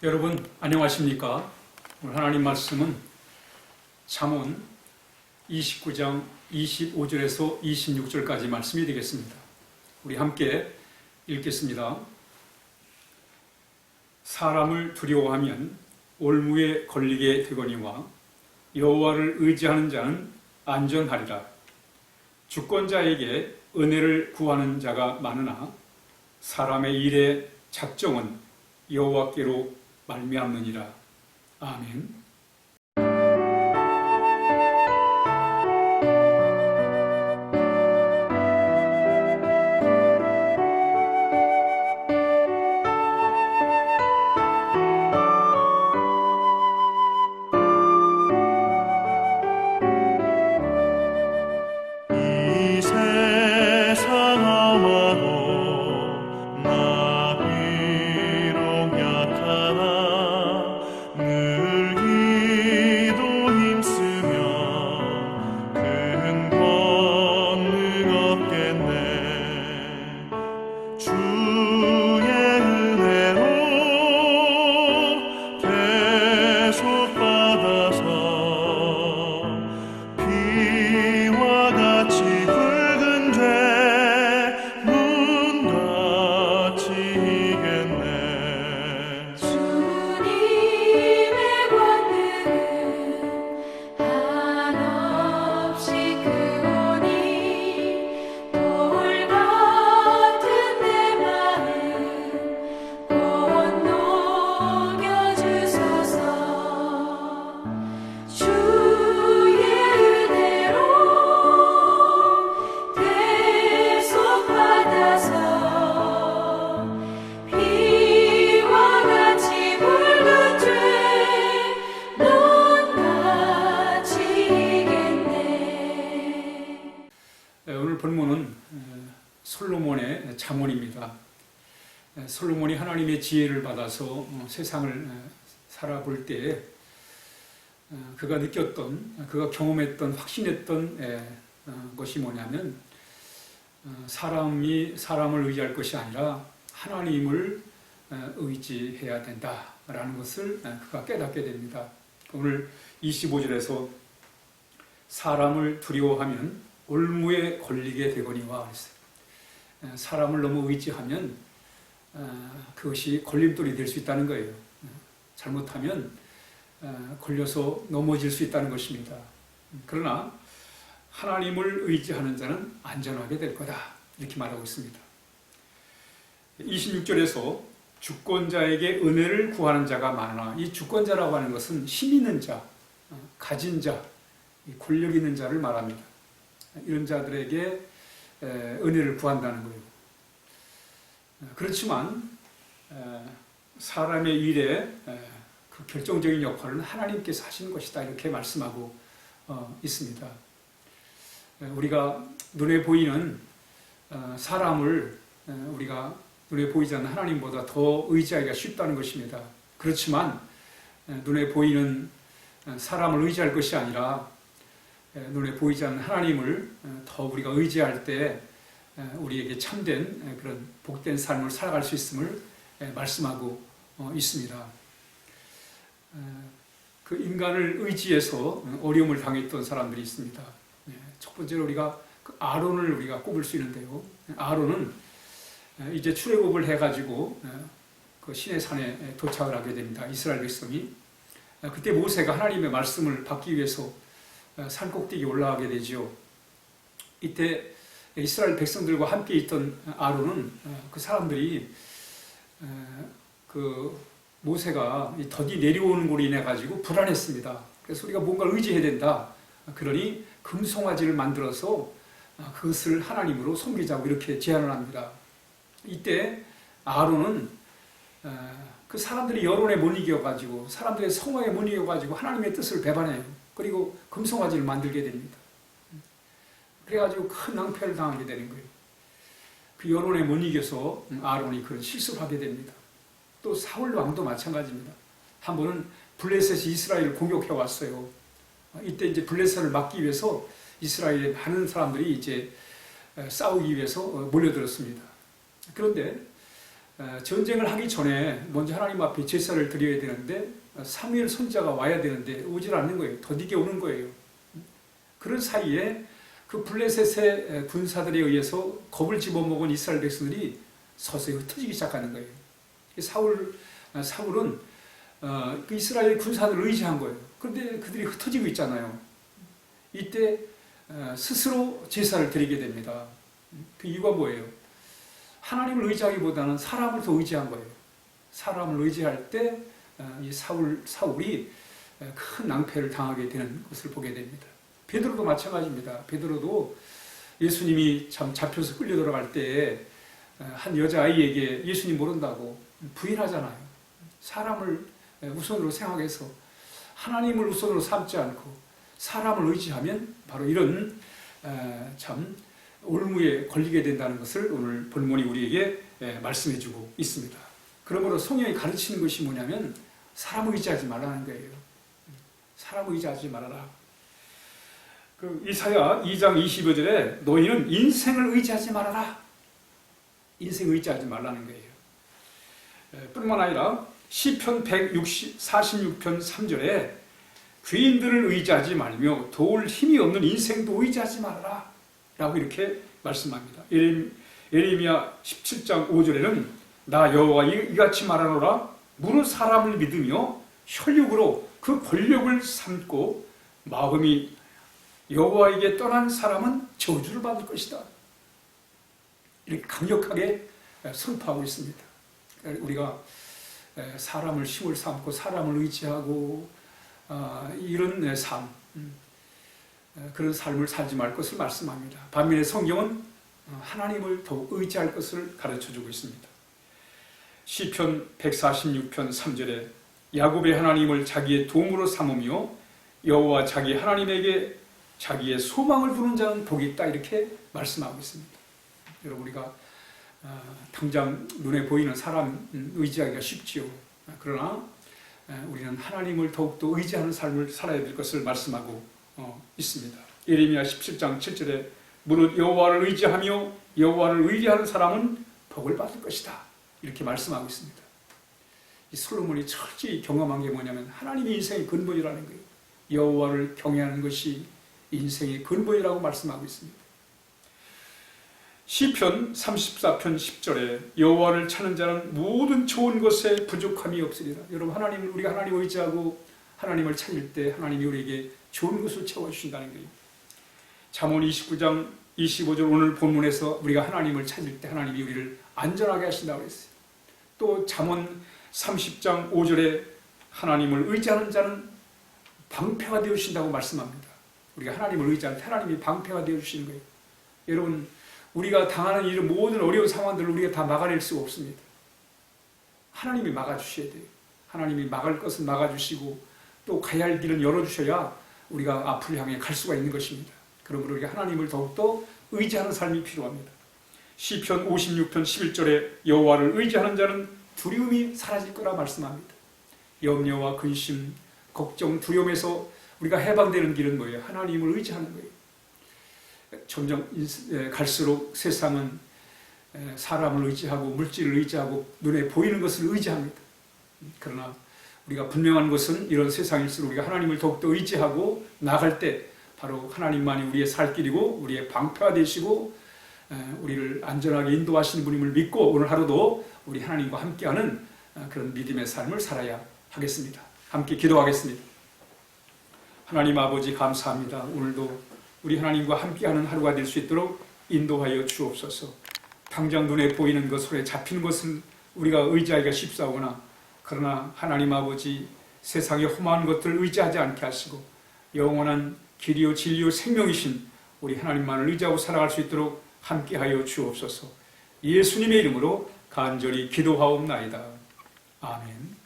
여러분 안녕하십니까? 오늘 하나님 말씀은 잠언 29장 25절에서 26절까지 말씀이 되겠습니다. 우리 함께 읽겠습니다. 사람을 두려워하면 올무에 걸리게 되거니와 여호와를 의지하는 자는 안전하리라. 주권자에게 은혜를 구하는 자가 많으나 사람의 일의 작정은 여호와께로 말미암느니라. 아멘. 오늘 본문은 솔로몬의 잠언입니다. 솔로몬이 하나님의 지혜를 받아서 세상을 살아볼 때 그가 느꼈던, 그가 경험했던, 확신했던 것이 뭐냐면 사람이 사람을 의지할 것이 아니라 하나님을 의지해야 된다라는 것을 그가 깨닫게 됩니다. 오늘 25절에서 사람을 두려워하면 올무에 걸리게 되거니와 그랬어요. 사람을 너무 의지하면 그것이 걸림돌이 될 수 있다는 거예요. 잘못하면 걸려서 넘어질 수 있다는 것입니다. 그러나 하나님을 의지하는 자는 안전하게 될 거다, 이렇게 말하고 있습니다. 26절에서 주권자에게 은혜를 구하는 자가 많으나, 이 주권자라고 하는 것은 힘 있는 자, 가진 자, 권력 있는 자를 말합니다. 이런 자들에게 은혜를 구한다는 거예요. 그렇지만 사람의 일에 그 결정적인 역할은 하나님께서 하시는 것이다, 이렇게 말씀하고 있습니다. 우리가 눈에 보이는 사람을 우리가 눈에 보이지 않는 하나님보다 더 의지하기가 쉽다는 것입니다. 그렇지만 눈에 보이는 사람을 의지할 것이 아니라 눈에 보이지 않는 하나님을 더 우리가 의지할 때 우리에게 참된 그런 복된 삶을 살아갈 수 있음을 말씀하고 있습니다. 그 인간을 의지해서 어려움을 당했던 사람들이 있습니다. 첫 번째로 우리가 그 아론을 우리가 꼽을 수 있는데요. 아론은 이제 출애굽을 해가지고 그 시내 산에 도착을 하게 됩니다. 이스라엘 백성이. 그때 모세가 하나님의 말씀을 받기 위해서 산 꼭대기에 올라가게 되지요. 이때 이스라엘 백성들과 함께 있던 아론은 그 사람들이 그 모세가 더디 내려오는 걸로 인해 가지고 불안했습니다. 그래서 우리가 뭔가를 의지해야 된다. 그러니 금송아지를 만들어서 그것을 하나님으로 섬기자고 이렇게 제안을 합니다. 이때 아론은 그 사람들이 여론에 못 이겨가지고, 사람들의 성화에 못 이겨가지고 하나님의 뜻을 배반해요. 그리고 금송아지를 만들게 됩니다. 그래가지고 큰 낭패를 당하게 되는 거예요. 그 여론에 못 이겨서 아론이 그런 실수를 하게 됩니다. 또 사울 왕도 마찬가지입니다. 한 번은 블레셋이 이스라엘을 공격해 왔어요. 이때 이제 블레셋을 막기 위해서 이스라엘의 많은 사람들이 이제 싸우기 위해서 몰려들었습니다. 그런데 전쟁을 하기 전에 먼저 하나님 앞에 제사를 드려야 되는데 사무엘 선지자가 와야 되는데 오질 않는 거예요. 더디게 오는 거예요. 그런 사이에 그 블레셋의 군사들에 의해서 겁을 집어먹은 이스라엘 백성들이 서서히 흩어지기 시작하는 거예요. 사울은 그 이스라엘 군사들을 의지한 거예요. 그런데 그들이 흩어지고 있잖아요. 이때 스스로 제사를 드리게 됩니다. 그 이유가 뭐예요? 하나님을 의지하기보다는 사람을 더 의지한 거예요. 사람을 의지할 때 이 사울이 큰 낭패를 당하게 되는 것을 보게 됩니다. 베드로도 마찬가지입니다. 베드로도 예수님이 참 잡혀서 끌려 들어갈 때 한 여자아이에게 예수님 모른다고 부인하잖아요. 사람을 우선으로 생각해서 하나님을 우선으로 삼지 않고 사람을 의지하면 바로 이런 참 올무에 걸리게 된다는 것을 오늘 본문이 우리에게 말씀해주고 있습니다. 그러므로 성경이 가르치는 것이 뭐냐면 사람을 의지하지 말라는 거예요. 사람을 의지하지 말아라. 그 이사야 2장 25절에 너희는 인생을 의지하지 말아라. 인생 의지하지 말라는 거예요. 뿐만 아니라 시편 146편 3절에 귀인들을 의지하지 말며 도울 힘이 없는 인생도 의지하지 말아라 라고 이렇게 말씀합니다. 예레미야 17장 5절에는 나 여호와 이같이 말하노라 무릇 사람을 믿으며 혈육으로 그 권력을 삼고 마음이 여호와에게 떠난 사람은 저주를 받을 것이다. 이렇게 강력하게 선포하고 있습니다. 우리가 사람을 힘을 삼고 사람을 의지하고 이런 삶, 그런 삶을 살지 말 것을 말씀합니다. 반면에 성경은 하나님을 더욱 의지할 것을 가르쳐주고 있습니다. 시편 146편 3절에 야곱의 하나님을 자기의 도움으로 삼으며 여호와 자기 하나님에게 자기의 소망을 두는 자는 복이 있다 이렇게 말씀하고 있습니다. 여러분 우리가 당장 눈에 보이는 사람 의지하기가 쉽지요. 그러나 우리는 하나님을 더욱더 의지하는 삶을 살아야 될 것을 말씀하고 있습니다. 예레미야 17장 7절에 무릇 여호와를 의지하며 여호와를 의지하는 사람은 복을 받을 것이다 이렇게 말씀하고 있습니다. 이 솔로몬이 철저히 경험한 게 뭐냐면 하나님이 인생의 근본이라는 거예요. 여호와를 경외하는 것이 인생의 근본이라고 말씀하고 있습니다. 시편 34편 10절에 여호와를 찾는 자는 모든 좋은 것에 부족함이 없으리라. 여러분 우리가 하나님을 의지하고 하나님을 찾을 때 하나님이 우리에게 좋은 것을 채워주신다는 거예요. 잠언 29장 25절 오늘 본문에서 우리가 하나님을 찾을 때 하나님이 우리를 안전하게 하신다고 했어요. 또 잠언 30장 5절에 하나님을 의지하는 자는 방패가 되어주신다고 말씀합니다. 우리가 하나님을 의지할 때 하나님이 방패가 되어주시는 거예요. 여러분 우리가 당하는 이런 모든 어려운 상황들을 우리가 다 막아낼 수가 없습니다. 하나님이 막아주셔야 돼요. 하나님이 막을 것은 막아주시고 또 가야 할 길은 열어주셔야 우리가 앞을 향해 갈 수가 있는 것입니다. 그러므로 우리가 하나님을 더욱더 의지하는 삶이 필요합니다. 시편 56편 11절에 여호와를 의지하는 자는 두려움이 사라질 거라 말씀합니다. 염려와 근심, 걱정, 두려움에서 우리가 해방되는 길은 뭐예요? 하나님을 의지하는 거예요. 점점 갈수록 세상은 사람을 의지하고 물질을 의지하고 눈에 보이는 것을 의지합니다. 그러나 우리가 분명한 것은 이런 세상일수록 우리가 하나님을 더욱더 의지하고 나갈 때 바로 하나님만이 우리의 살 길이고 우리의 방패가 되시고 우리를 안전하게 인도하시는 분임을 믿고 오늘 하루도 우리 하나님과 함께하는 그런 믿음의 삶을 살아야 하겠습니다. 함께 기도하겠습니다. 하나님 아버지 감사합니다. 오늘도 우리 하나님과 함께하는 하루가 될 수 있도록 인도하여 주옵소서. 당장 눈에 보이는 것, 손에 잡히는 것은 우리가 의지하기가 쉽사오나 그러나 하나님 아버지 세상의 험한 것들을 의지하지 않게 하시고 영원한 길이요 진리요 생명이신 우리 하나님만을 의지하고 살아갈 수 있도록 함께하여 주옵소서. 예수님의 이름으로 간절히 기도하옵나이다. 아멘.